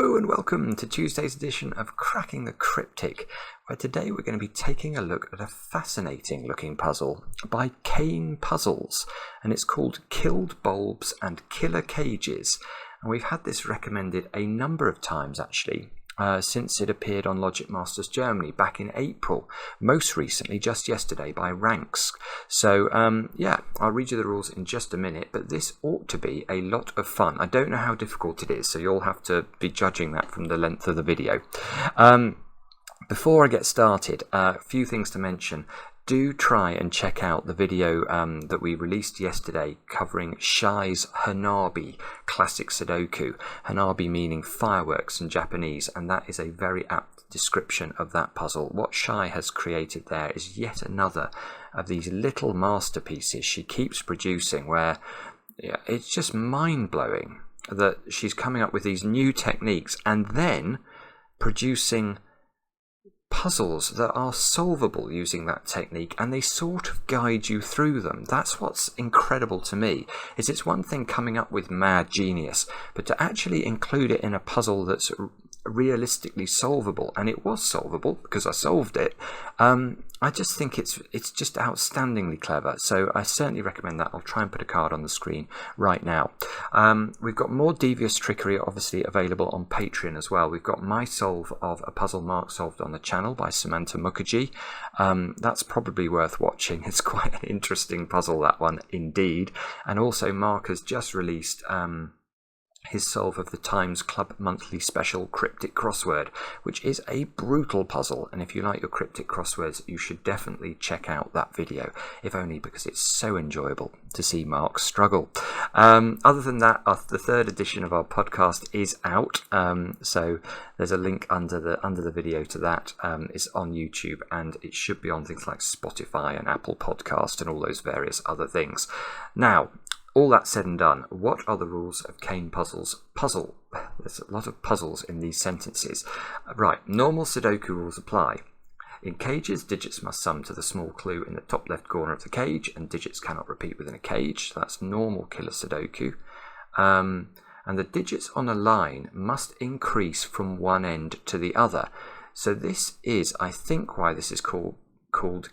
Hello and welcome to Tuesday's edition of Cracking the Cryptic, where today we're going to be taking a look at a fascinating looking puzzle by Kane Puzzles, and it's called Killed Bulbs and Killer Cages, and we've had this recommended a number of times actually since it appeared on Logic Masters Germany back in April, most recently just yesterday by Ranks. So yeah, I'll read you the rules in just a minute, but this ought to be a lot of fun. I don't know how difficult it is, so you'll have to be judging that from the length of the video. Before I get started, a few things to mention. Do try and check out the video that we released yesterday covering Shai's Hanabi classic Sudoku. Hanabi meaning fireworks in Japanese, and that is a very apt description of that puzzle. What Shai has created there is yet another of these little masterpieces she keeps producing where it's just mind-blowing that she's coming up with these new techniques and then producing puzzles that are solvable using that technique, and they sort of guide you through them. That's what's incredible to me, is it's one thing coming up with mad genius, but to actually include it in a puzzle that's realistically solvable, and it was solvable because I solved it. I just think it's just outstandingly clever, so I certainly recommend that. I'll try and put a card on the screen right now. We've got more devious trickery obviously available on Patreon as well. We've got my solve of a puzzle Mark solved on the channel by Samantha Mukherjee. That's probably worth watching. It's quite an interesting puzzle, that one indeed. And also Mark has just released his solve of the Times Club monthly special cryptic crossword, which is a brutal puzzle, and if you like your cryptic crosswords you should definitely check out that video, if only because it's so enjoyable to see Mark struggle. Other than that, the third edition of our podcast is out, so there's a link under the video to that. It's on YouTube, and it should be on things like Spotify and Apple Podcast and all those various other things. Now, all that said and done, what are the rules of Kane Puzzles? There's a lot of puzzles in these sentences. Right, normal Sudoku rules apply. In cages, digits must sum to the small clue in the top left corner of the cage, and digits cannot repeat within a cage. So that's normal killer Sudoku. And the digits on a line must increase from one end to the other. So this is, I think, why this is called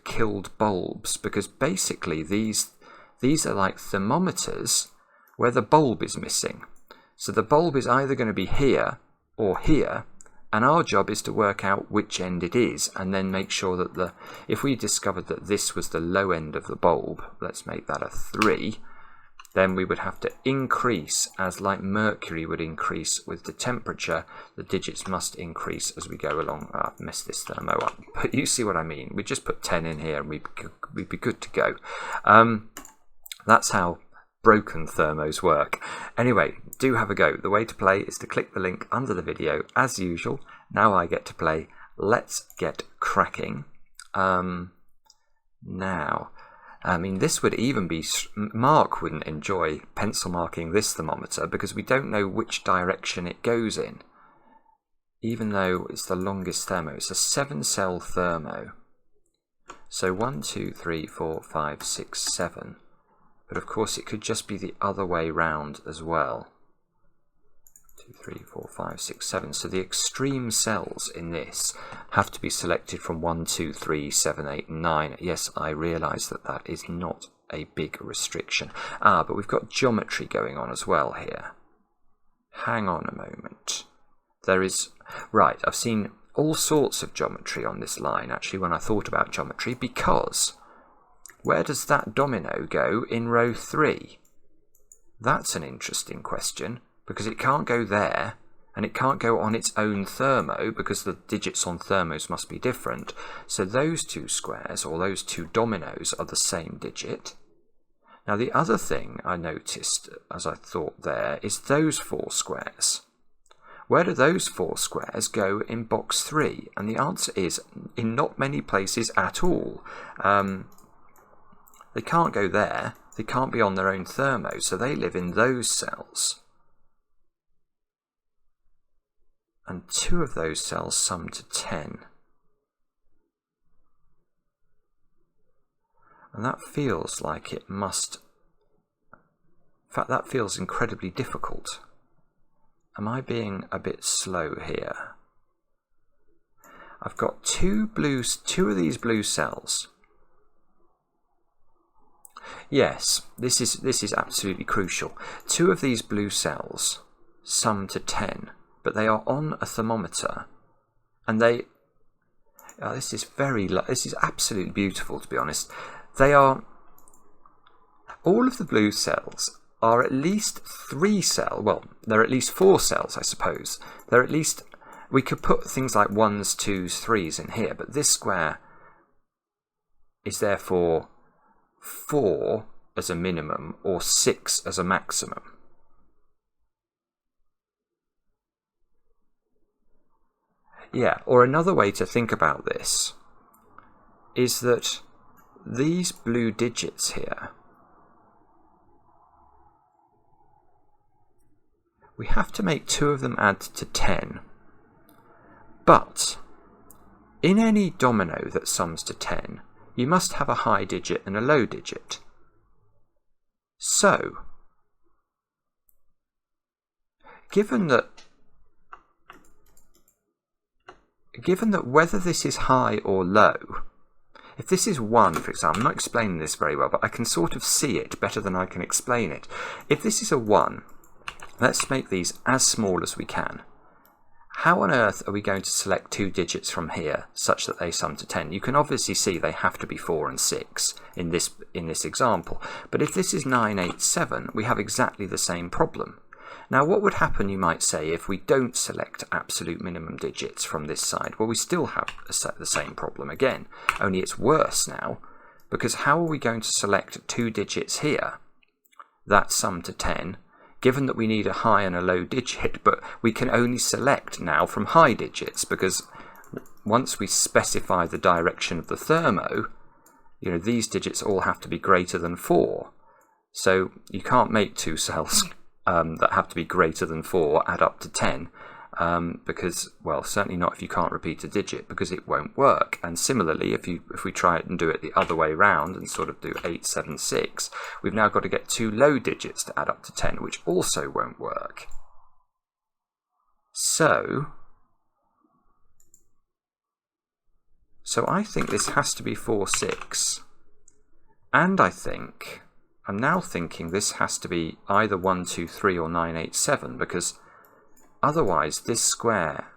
Killed Bulbs, because basically these are like thermometers where the bulb is missing. So the bulb is either going to be here or here, and our job is to work out which end it is, and then make sure that if we discovered that this was the low end of the bulb, let's make that a 3, then we would have to increase, as like mercury would increase with the temperature, the digits must increase as we go along. I've messed this thermo up, but you see what I mean. We just put 10 in here and we'd be good to go. That's how broken thermos work. Anyway, do have a go. The way to play is to click the link under the video as usual. Now I get to play. Let's get cracking. Now, I mean, this would even be... Mark wouldn't enjoy pencil marking this thermometer because we don't know which direction it goes in. Even though it's the longest thermo. It's a 7-cell thermo. So 1, 2, 3, 4, 5, 6, 7. But of course it could just be the other way round as well. 2, 3, 4, 5, 6, 7. So the extreme cells in this have to be selected from 1, 2, 3, 7, 8, and 9. Yes, I realise that is not a big restriction. But we've got geometry going on as well here. Hang on a moment. There is... Right, I've seen all sorts of geometry on this line actually when I thought about geometry, because... where does that domino go in row 3? That's an interesting question, because it can't go there, and it can't go on its own thermo, because the digits on thermos must be different. So those two squares, or those two dominoes, are the same digit. Now the other thing I noticed as I thought there is those 4 squares. Where do those 4 squares go in box 3? And the answer is in not many places at all. They can't go there, they can't be on their own thermo, so they live in those cells. And 2 of those cells sum to 10. And that feels like it must... In fact, that feels incredibly difficult. am I being a bit slow here? I've got two of these blue cells. Yes, this is absolutely crucial. Two of these blue cells sum to 10, but they are on a thermometer, and they. This is absolutely beautiful, to be honest. They are. All of the blue cells are at least 3 cells. Well, they're at least 4 cells, I suppose. They're at least. We could put things like 1s, 2s, 3s in here, but this square is therefore 4 as a minimum or 6 as a maximum. Yeah, or another way to think about this is that these blue digits here, we have to make 2 of them add to 10. But in any domino that sums to 10, you must have a high digit and a low digit. So, given that whether this is high or low, if this is 1, for example, I'm not explaining this very well, but I can sort of see it better than I can explain it. If this is a 1, let's make these as small as we can. How on earth are we going to select 2 digits from here such that they sum to 10? You can obviously see they have to be 4 and 6 in this example. But if this is 9, 8, 7, we have exactly the same problem. Now, what would happen, you might say, if we don't select absolute minimum digits from this side? Well, we still have the same problem again, only it's worse now, because how are we going to select 2 digits here that sum to 10, given that we need a high and a low digit, but we can only select now from high digits, because once we specify the direction of the thermo, these digits all have to be greater than 4. So you can't make 2 cells that have to be greater than 4 add up to 10, because, well, certainly not if you can't repeat a digit, because it won't work. And similarly, if we try it and do it the other way round and sort of do 8, 7, 6, we've now got to get 2 low digits to add up to 10, which also won't work. So I think this has to be 4, 6. And I'm now thinking this has to be either 1, 2, 3 or 9, 8, 7, because otherwise this square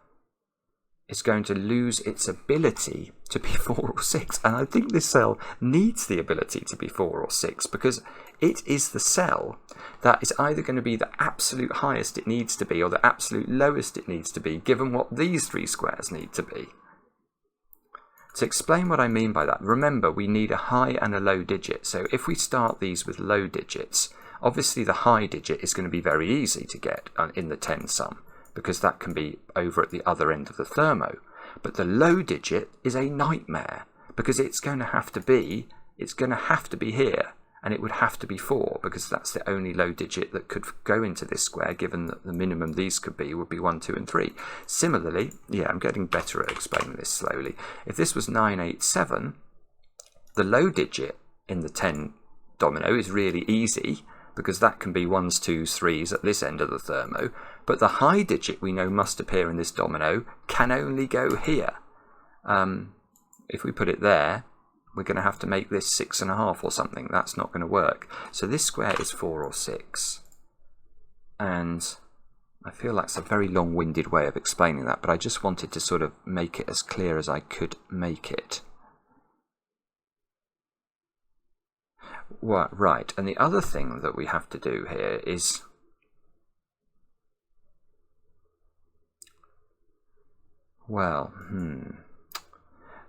is going to lose its ability to be 4 or 6. And I think this cell needs the ability to be 4 or 6, because it is the cell that is either going to be the absolute highest it needs to be or the absolute lowest it needs to be, given what these 3 squares need to be. To explain what I mean by that, remember we need a high and a low digit. So if we start these with low digits, obviously the high digit is going to be very easy to get in the 10 sum, because that can be over at the other end of the thermo. But the low digit is a nightmare, because it's going to have to be here, and it would have to be 4, because that's the only low digit that could go into this square, given that the minimum these could be would be 1, 2 and 3. Similarly, yeah, I'm getting better at explaining this slowly. If this was 9, 8, 7, the low digit in the 10 domino is really easy, because that can be 1s, 2s, 3s at this end of the thermo, but the high digit we know must appear in this domino can only go here. If we put it there, we're going to have to make this 6.5 or something. That's not going to work. So this square is 4 or 6. And I feel that's a very long-winded way of explaining that, but I just wanted to sort of make it as clear as I could make it. Well, right, and the other thing that we have to do here is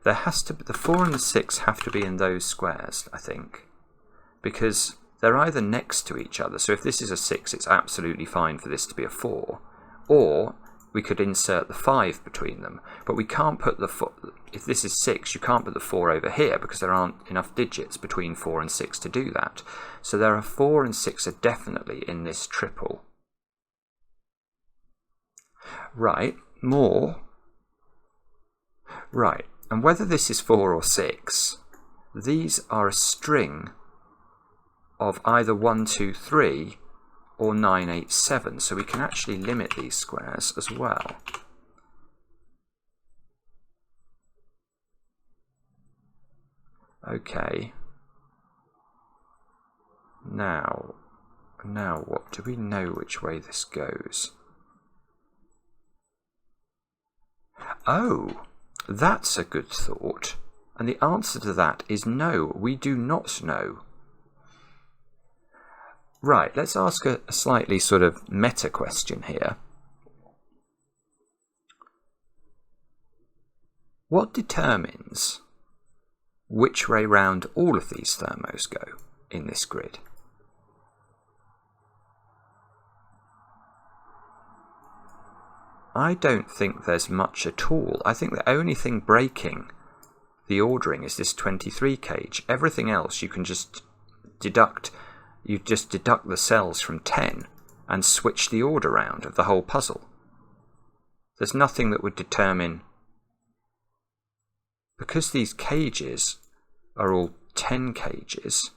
there has to be, the 4 and the 6 have to be in those squares, I think, because they're either next to each other. So if this is a 6, it's absolutely fine for this to be a 4, or we could insert the 5 between them. But we can't put the 4, if this is 6, you can't put the 4 over here, because there aren't enough digits between 4 and 6 to do that. So there are 4 and 6 are definitely in this triple. Right, more. Right. And whether this is 4 or 6, these are a string of either 1, 2, 3 or 987. So we can actually limit these squares as well. Okay. Now what? Do we know which way this goes? Oh, that's a good thought. And the answer to that is no, we do not know. Right, let's ask a slightly sort of meta question here. What determines which way round all of these thermos go in this grid? I don't think there's much at all. I think the only thing breaking the ordering is this 23 cage. Everything else you can just deduct. You just deduct the cells from 10 and switch the order round of the whole puzzle. There's nothing that would determine, because these cages are all 10 cages,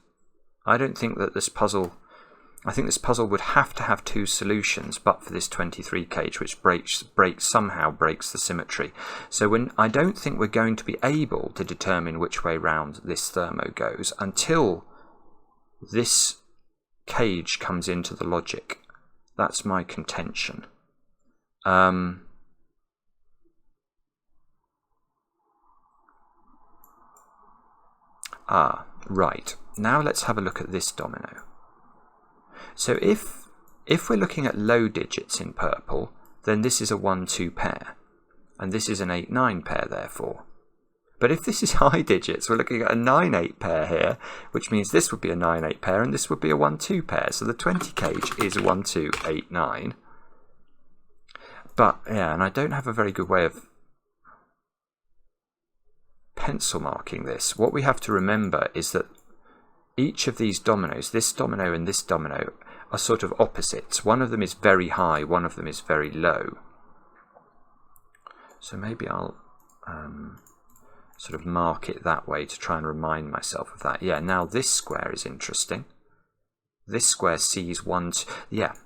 I don't think that this puzzle, I think this puzzle would have to have two solutions, but for this 23 cage, which somehow breaks the symmetry. So I don't think we're going to be able to determine which way round this thermo goes until this cage comes into the logic. That's my contention. Right. Now let's have a look at this domino. So if we're looking at low digits in purple, then this is a 1-2 pair, and this is an 8-9 pair therefore. But if this is high digits, we're looking at a 9-8 pair here, which means this would be a 9-8 pair and this would be a 1-2 pair. So the 20 cage is a 1-2-8-9. But yeah, and I don't have a very good way of pencil marking this. What we have to remember is that each of these dominoes, this domino and this domino, are sort of opposites. One of them is very high, one of them is very low. So maybe I'll sort of mark it that way to try and remind myself of that. Yeah, now this square is interesting. This square sees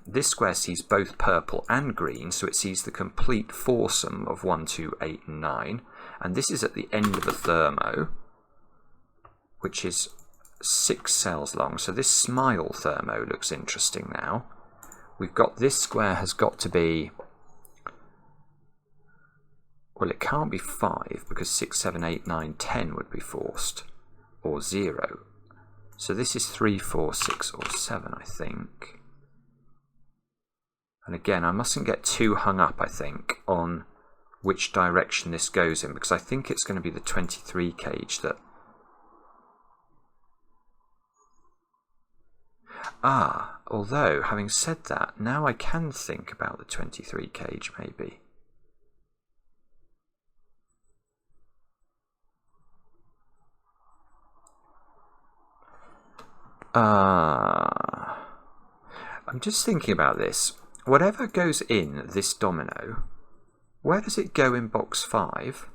this square sees both purple and green, so it sees the complete foursome of 1, 2, 8, and 9. And this is at the end of a thermo, which is 6 cells long. So this smile thermo looks interesting now. We've got this square has got to be, well, it can't be 5 because 6, 7, 8, 9, 10 would be forced, or 0. So this is 3, 4, 6, or 7, I think. And again, I mustn't get too hung up, I think, on which direction this goes in, because I think it's going to be the 23 cage that... although, having said that, now I can think about the 23 cage, maybe. I'm just thinking about this. Whatever goes in this domino, where does it go in box 5?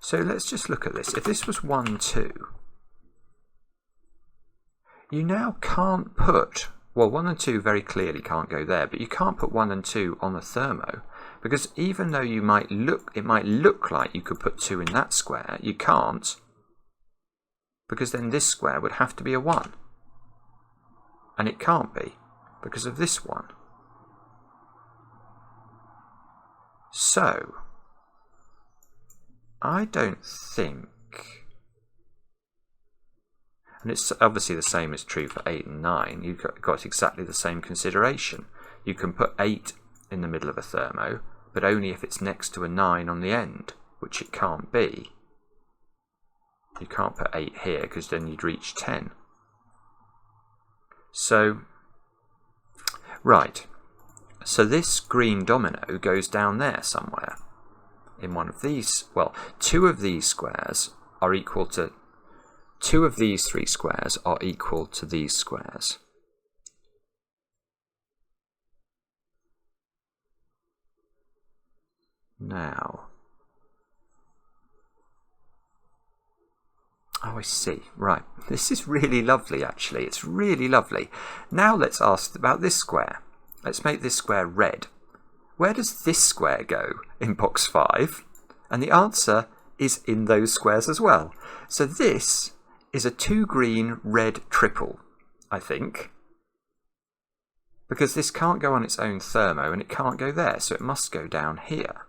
So let's just look at this. If this was 1, 2, you now can't put, well, 1 and 2 very clearly can't go there, but you can't put 1 and 2 on a thermo, because even though it might look like you could put 2 in that square, you can't, because then this square would have to be a 1. And it can't be, because of this one. So, I don't think... And it's obviously the same is true for 8 and 9. You've got exactly the same consideration. You can put 8 in the middle of a thermo, but only if it's next to a 9 on the end, which it can't be. You can't put 8 here, because then you'd reach 10. So, right. So this green domino goes down there somewhere. In one of these, well, 2 of these squares are equal to... 2 of these 3 squares are equal to these squares. Now... Oh, Oh, I see. Right. This is really lovely, actually. It's really lovely. Now let's ask about this square. Let's make this square red. Where does this square go in box 5? And the answer is in those squares as well. So this is a 2 green, red triple, I think. Because this can't go on its own thermo and it can't go there, so it must go down here.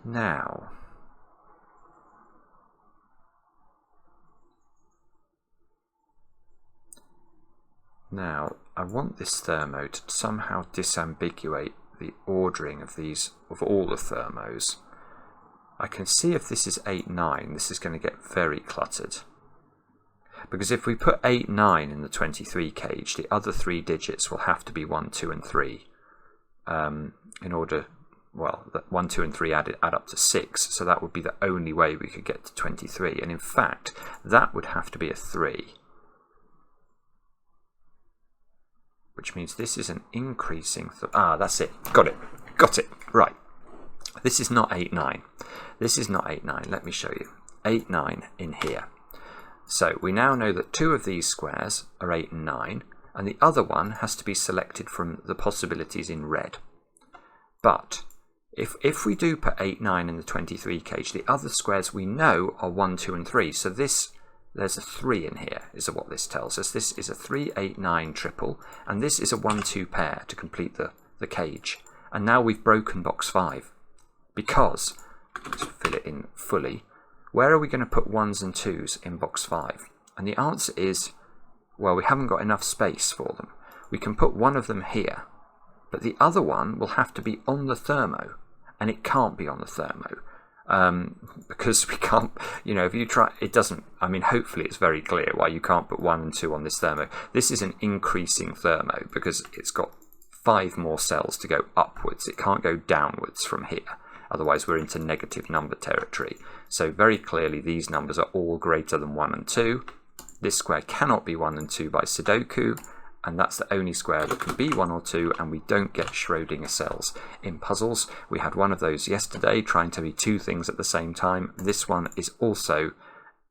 Now, I want this thermo to somehow disambiguate the ordering of these, of all the thermos. I can see if this is 8, 9, this is going to get very cluttered. Because if we put 8, 9 in the 23 cage, the other 3 digits will have to be 1, 2 and 3 in order, well, 1, 2 and 3 add up to 6, so that would be the only way we could get to 23, and in fact that would have to be a 3, which means this is an increasing, that's it, got it, right. This is not 8, 9, this is not 8, 9, let me show you, 8, 9 in here. So we now know that 2 of these squares are 8 and 9, and the other one has to be selected from the possibilities in red. But if we do put 8, 9 in the 23 cage, the other squares we know are 1, 2 and 3. So there's a 3 in here, is what this tells us. This is a 3, 8, 9 triple, and this is a 1, 2 pair to complete the cage. And now we've broken box 5, because, let's fill it in fully, where are we going to put 1s and 2s in box 5? And the answer is, well, we haven't got enough space for them. We can put one of them here, but the other one will have to be on the thermo, and it can't be on the thermo. Because we can't, if you try, it doesn't, hopefully it's very clear why you can't put 1 and 2 on this thermo. This is an increasing thermo because it's got 5 more cells to go upwards. It can't go downwards from here. Otherwise we're into negative number territory. So very clearly these numbers are all greater than 1 and 2. This square cannot be 1 and 2 by SUDOKU, and that's the only square that can be 1 or 2, and we don't get Schrödinger cells in puzzles. We had one of those yesterday, trying to be 2 things at the same time. This one is also,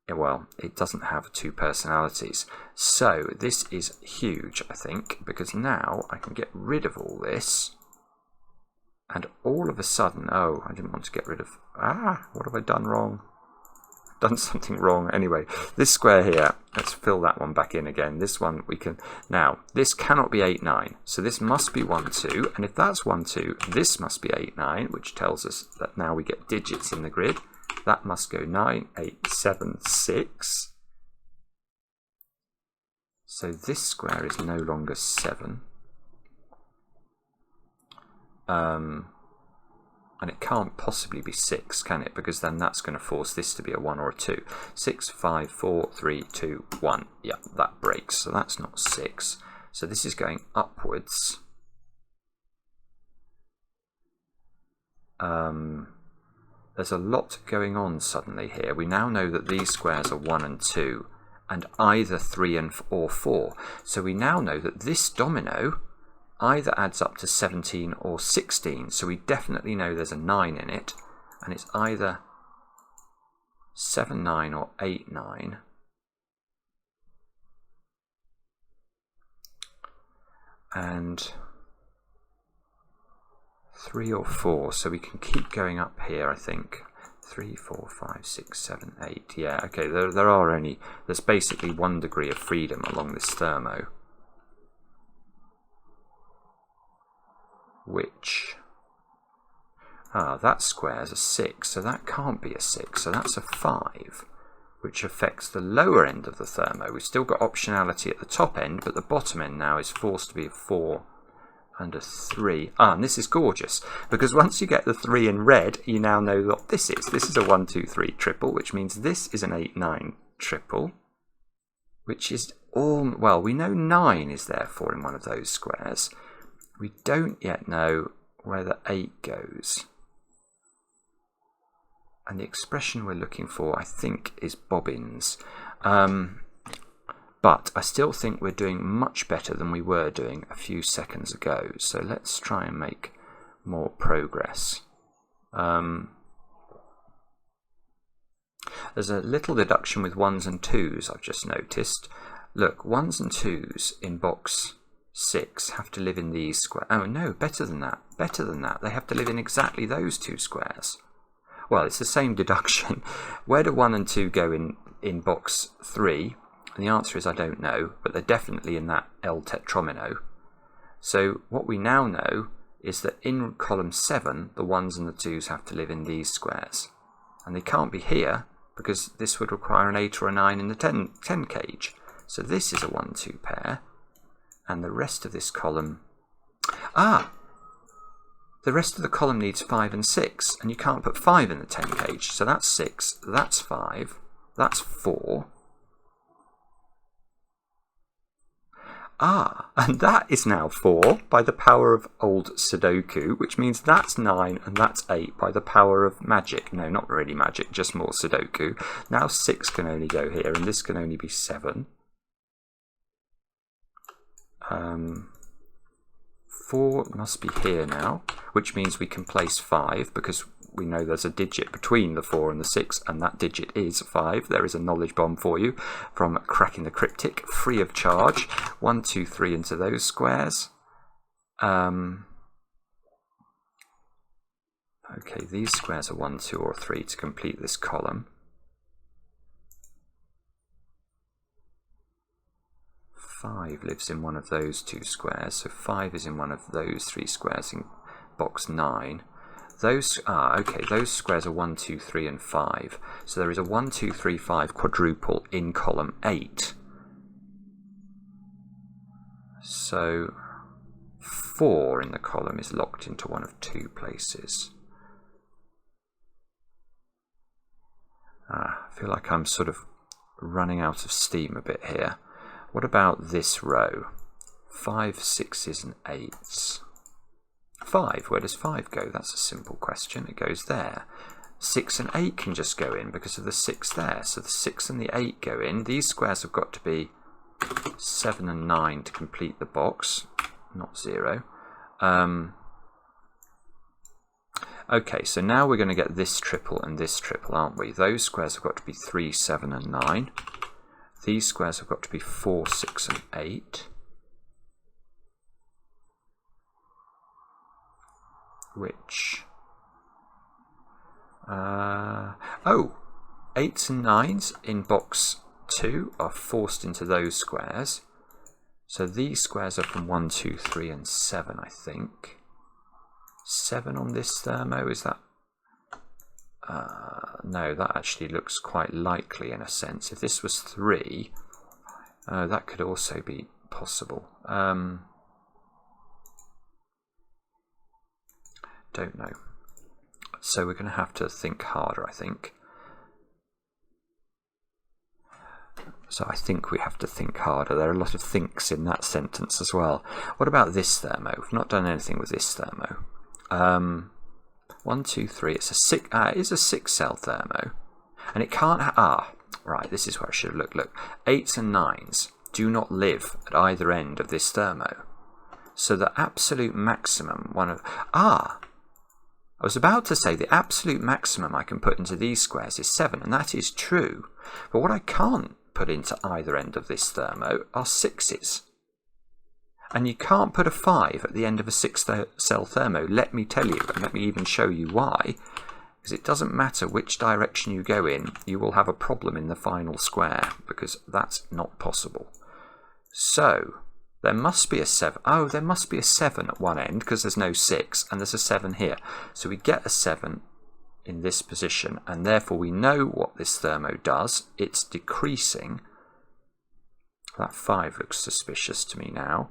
well, it doesn't have 2 personalities. So this is huge, I think, because now I can get rid of all this, and all of a sudden, oh, I didn't want to get rid of, what have I done wrong? Done something wrong. Anyway, this square here, let's fill that one back in again. This one we can, now this cannot be 8, 9, so this must be 1, 2, and if that's 1, 2, this must be 8, 9, which tells us that now we get digits in the grid. That must go 9, 8, 7, 6. So this square is no longer 7. And it can't possibly be 6, can it? Because then that's going to force this to be a 1 or a 2. 6, 5, 4, 3, 2, 1. Yeah, that breaks. So that's not 6. So this is going upwards. There's a lot going on suddenly here. We now know that these squares are 1 and 2, and either 3 or 4. So we now know that this domino either adds up to 17 or 16, so we definitely know there's a 9 in it, and it's either 7, 9 or 8, 9. And 3 or 4, so we can keep going up here, I think. 3, 4, 5, 6, 7, 8. Yeah, okay, there's basically 1 degree of freedom along this thermo. Which, that square is a 6, so that can't be a 6, so that's a 5, which affects the lower end of the thermo. We've still got optionality at the top end, but the bottom end now is forced to be a 4 and a 3. And this is gorgeous, because once you get the 3 in red, you now know what this is. This is a 1, 2, 3 triple, which means this is an 8, 9 triple, which is all, well, we know 9 is therefore in one of those squares. We don't yet know where the 8 goes. And the expression we're looking for, I think, is bobbins. But I still think we're doing much better than we were doing a few seconds ago. So let's try and make more progress. There's a little deduction with 1s and 2s I've just noticed. Look, 1s and 2s in box 6 have to live in these squares. Oh no, better than that. Better than that. They have to live in exactly those 2 squares. Well, it's the same deduction. Where do 1 and 2 go in box 3? And the answer is I don't know, but they're definitely in that L tetromino. So what we now know is that in column 7, the 1s and the 2s have to live in these squares. And they can't be here, because this would require an 8 or a 9 in the 10 cage. So this is a 1-2 pair, and the rest of this column... the rest of the column needs 5 and 6, and you can't put 5 in the 10 cage. So that's 6, that's 5, that's 4. And that is now 4 by the power of old Sudoku, which means that's 9 and that's 8 by the power of magic. No, not really magic, just more Sudoku. Now 6 can only go here, and this can only be 7. 4 must be here now, which means we can place 5 because we know there's a digit between the 4 and the 6, and that digit is 5. There is a knowledge bomb for you from Cracking the Cryptic, free of charge. 1, 2, 3 into those squares. Okay, these squares are 1, 2, or 3 to complete this column. 5 lives in one of those 2 squares, so 5 is in one of those 3 squares in box 9. Those those squares are 1, 2, 3, and 5. So there is a 1, 2, 3, 5 quadruple in column 8. So 4 in the column is locked into one of 2 places. I feel like I'm sort of running out of steam a bit here. What about this row? 5, 6s, and 8s. 5, where does 5 go? That's a simple question. It goes there. 6 and 8 can just go in because of the 6 there. So the 6 and the 8 go in. These squares have got to be 7 and 9 to complete the box, not 0. Okay, so now we're going to get this triple and this triple, aren't we? Those squares have got to be 3, 7, and 9. These squares have got to be 4, 6, and 8. Which... 8s and 9s in box 2 are forced into those squares. So these squares are from 1, 2, 3, and 7, I think. 7 on this thermo, is that... no, that actually looks quite likely in a sense. If this was 3, that could also be possible. Don't know. So we're going to have to think harder, I think. So I think we have to think harder. There are a lot of thinks in that sentence as well. What about this thermo? We've not done anything with this thermo. 1, 2, 3. It's a 6. It is a 6-cell thermo, and it can't. Right. This is where I should have looked. Look, 8s and 9s do not live at either end of this thermo. So the absolute maximum I was about to say the absolute maximum I can put into these squares is 7, and that is true. But what I can't put into either end of this thermo are 6s. And you can't put a 5 at the end of a 6-cell thermo, let me tell you, and let me even show you why. Because it doesn't matter which direction you go in, you will have a problem in the final square, because that's not possible. So, there must be a 7. Oh, there must be a 7 at one end, because there's no 6, and there's a 7 here. So we get a 7 in this position, and therefore we know what this thermo does. It's decreasing. That 5 looks suspicious to me now.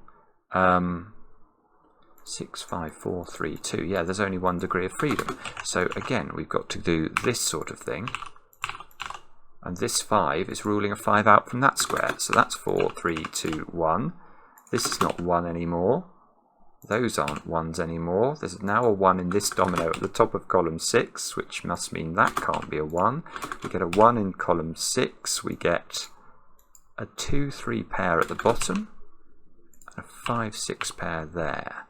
6, 5, 4, 3, 2. Yeah, there's only 1 degree of freedom. So again, we've got to do this sort of thing. And this 5 is ruling a 5 out from that square. So that's 4, 3, 2, 1. This is not 1 anymore. Those aren't 1s anymore. There's now a 1 in this domino at the top of column 6, which must mean that can't be a 1. We get a 1 in column 6. We get a 2, 3 pair at the bottom. And a 5, 6 pair there.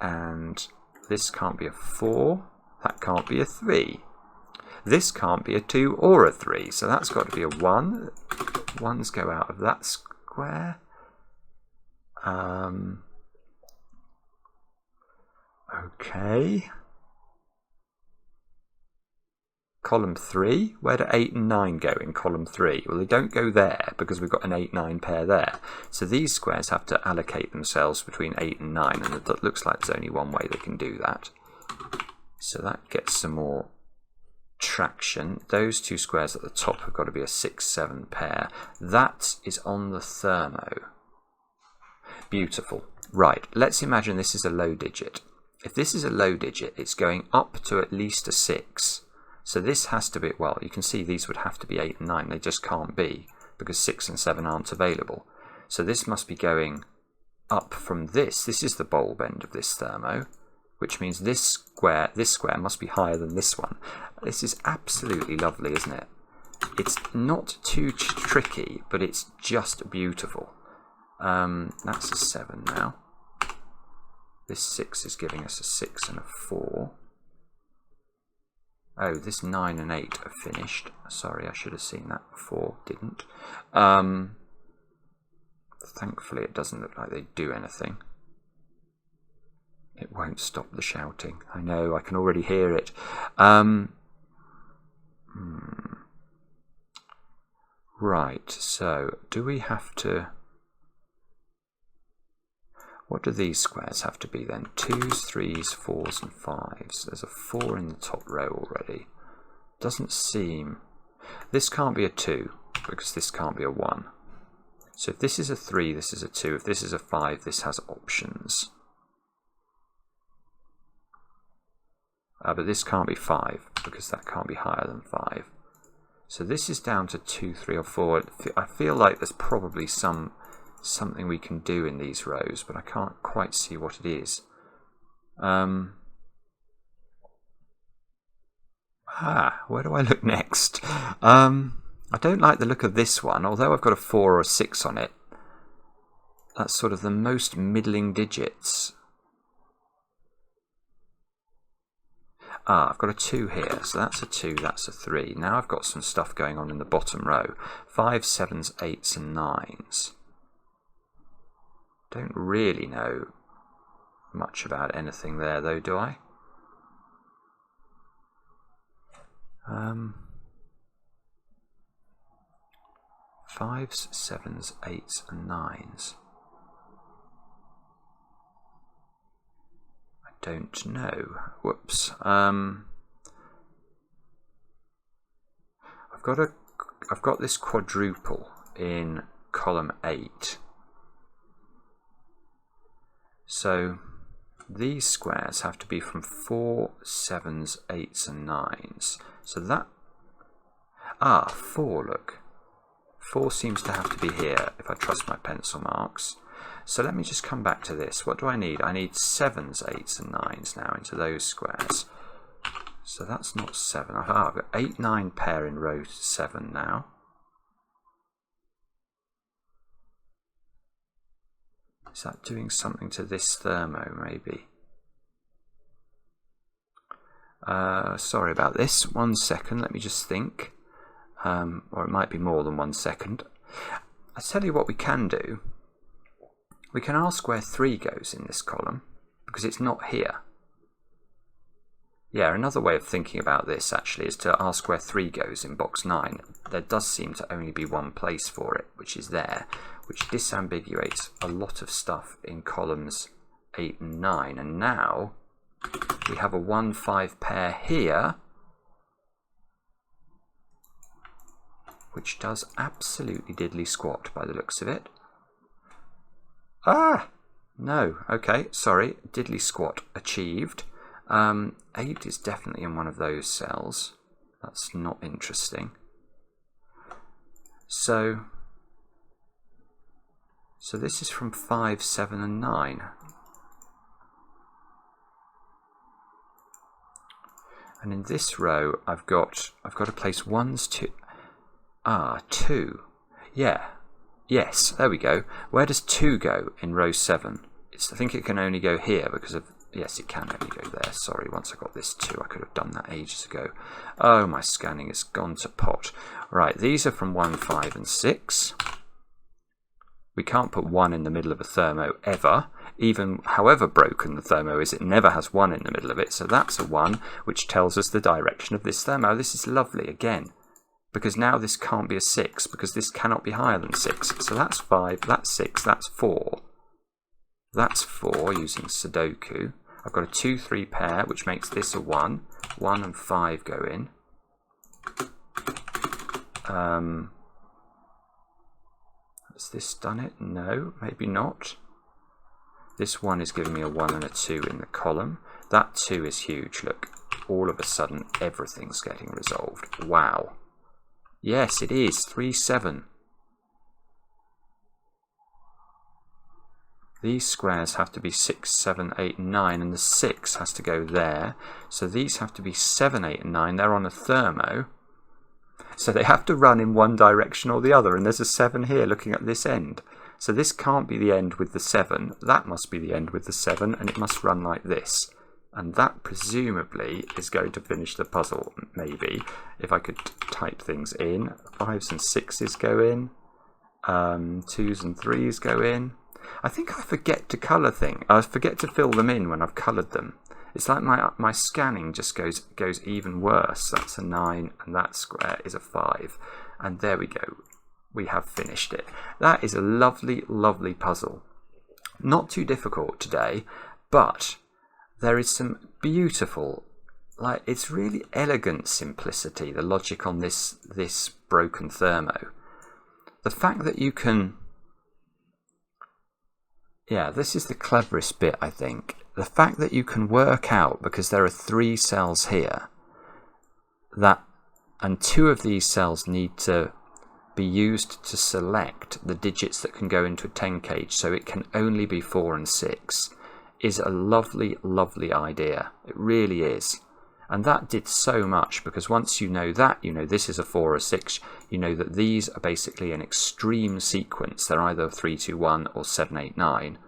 And This can't be a 4. That can't be a 3. This can't be a 2 or a 3. So that's got to be a 1. 1s go out of that square. Okay. Column 3, where do 8 and 9 go in column 3? Well, they don't go there because we've got an 8-9 pair there. So these squares have to allocate themselves between 8 and 9, and it looks like there's only one way they can do that. So that gets some more traction. Those two squares at the top have got to be a 6-7 pair. That is on the thermo. Beautiful. Right, let's imagine this is a low digit. If this is a low digit, it's going up to at least a 6. So this has to be, well, you can see these would have to be 8 and 9. They just can't be because 6 and 7 aren't available. So this must be going up from this. This is the bulb end of this thermo, which means this square must be higher than this one. This is absolutely lovely, isn't it? It's not too tricky, but it's just beautiful. That's a 7 now. This 6 is giving us a 6 and a 4. Oh, this 9 and 8 are finished. Sorry, I should have seen that before. Didn't. Thankfully, it doesn't look like they do anything. It won't stop the shouting. I know, I can already hear it. Right, so do we have to... What do these squares have to be then? 2s, 3s, 4s and 5s. There's a 4 in the top row already. Doesn't seem... This can't be a 2 because this can't be a 1. So if this is a 3, this is a 2. If this is a 5, this has options. But this can't be 5 because that can't be higher than 5. So this is down to 2, 3 or 4. I feel like there's probably something we can do in these rows, but I can't quite see what it is. Where do I look next? I don't like the look of this one, although I've got a 4 or a 6 on it. That's sort of the most middling digits. I've got a 2 here, so that's a 2, that's a 3. Now I've got some stuff going on in the bottom row. 5, 7s, 8s and 9s. Don't really know much about anything there though, do I? 5s, 7s, 8s and 9s. I don't know. Whoops. I've got this quadruple in column 8. So these squares have to be from 4, 7s, 8s and 9s. So that... 4, look. 4 seems to have to be here if I trust my pencil marks. So let me just come back to this. What do I need? I need 7s, 8s and 9s now into those squares. So that's not 7. I've got 8, 9 pair in row 7 now. Is that doing something to this thermo, maybe? Sorry about this. 1 second, let me just think. Or it might be more than 1 second. I'll tell you what we can do. We can ask where 3 goes in this column, because it's not here. Yeah, another way of thinking about this actually is to ask where 3 goes in box 9. There does seem to only be one place for it, which is there, which disambiguates a lot of stuff in columns 8 and 9. And now we have a 1-5 pair here, which does absolutely diddly squat by the looks of it. No, okay, sorry, diddly squat achieved. 8 is definitely in one of those cells. That's not interesting. So this is from 5, 7 and 9. And in this row I've got to place 1s, 2. 2. Yeah. Yes, there we go. Where does 2 go in row 7? I think it can only go here because of Yes, it can only go there. Sorry, once I got this 2, I could have done that ages ago. Oh, my scanning has gone to pot. Right, these are from 1, 5 and 6. We can't put 1 in the middle of a thermo ever. Even however broken the thermo is, it never has 1 in the middle of it. So that's a 1, which tells us the direction of this thermo. This is lovely again, because now this can't be a 6, because this cannot be higher than 6. So that's 5, that's 6, that's 4. That's 4 using SUDOKU. I've got a 2, 3 pair, which makes this a 1. 1 and 5 go in. Has this done it? No, maybe not. This 1 is giving me a 1 and a 2 in the column. That 2 is huge. Look, all of a sudden, everything's getting resolved. Wow. Yes, it is. 3, 7. These squares have to be 6, 7, 8, 9, and the 6 has to go there. So these have to be 7, 8, and 9. They're on a thermo. So they have to run in one direction or the other. And there's a 7 here looking at this end. So this can't be the end with the 7. That must be the end with the 7, and it must run like this. And that presumably is going to finish the puzzle, maybe. If I could type things in. 5s and 6s go in. 2s and 3s go in. I think I forget to colour things. I forget to fill them in when I've coloured them. It's like my scanning just goes even worse. That's a 9, and that square is a 5. And there we go. We have finished it. That is a lovely, lovely puzzle. Not too difficult today, but there is some beautiful, like, it's really elegant simplicity, the logic on this broken thermo. The fact that you can... Yeah, this is the cleverest bit, I think. The fact that you can work out, because there are 3 cells here, and 2 of these cells need to be used to select the digits that can go into a 10 cage, so it can only be 4 and 6, is a lovely, lovely idea. It really is. And that did so much, because once you know that, you know this is a 4 or 6, you know that these are basically an extreme sequence. They're either 3, 2, 1 or 7, 8, 9.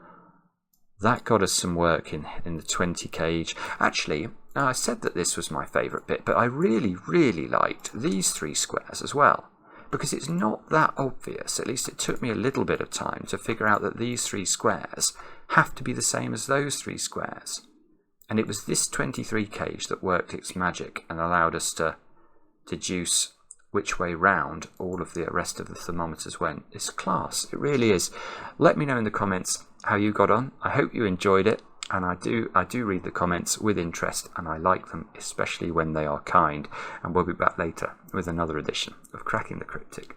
That got us some work in the 20 cage. Actually, I said that this was my favourite bit, but I really, really liked these 3 squares as well, because it's not that obvious. At least it took me a little bit of time to figure out that these 3 squares have to be the same as those 3 squares. And it was this 23 cage that worked its magic and allowed us to deduce which way round all of the rest of the thermometers went. It's class. It really is. Let me know in the comments how you got on. I hope you enjoyed it. And I do read the comments with interest, and I like them, especially when they are kind. And we'll be back later with another edition of Cracking the Cryptic.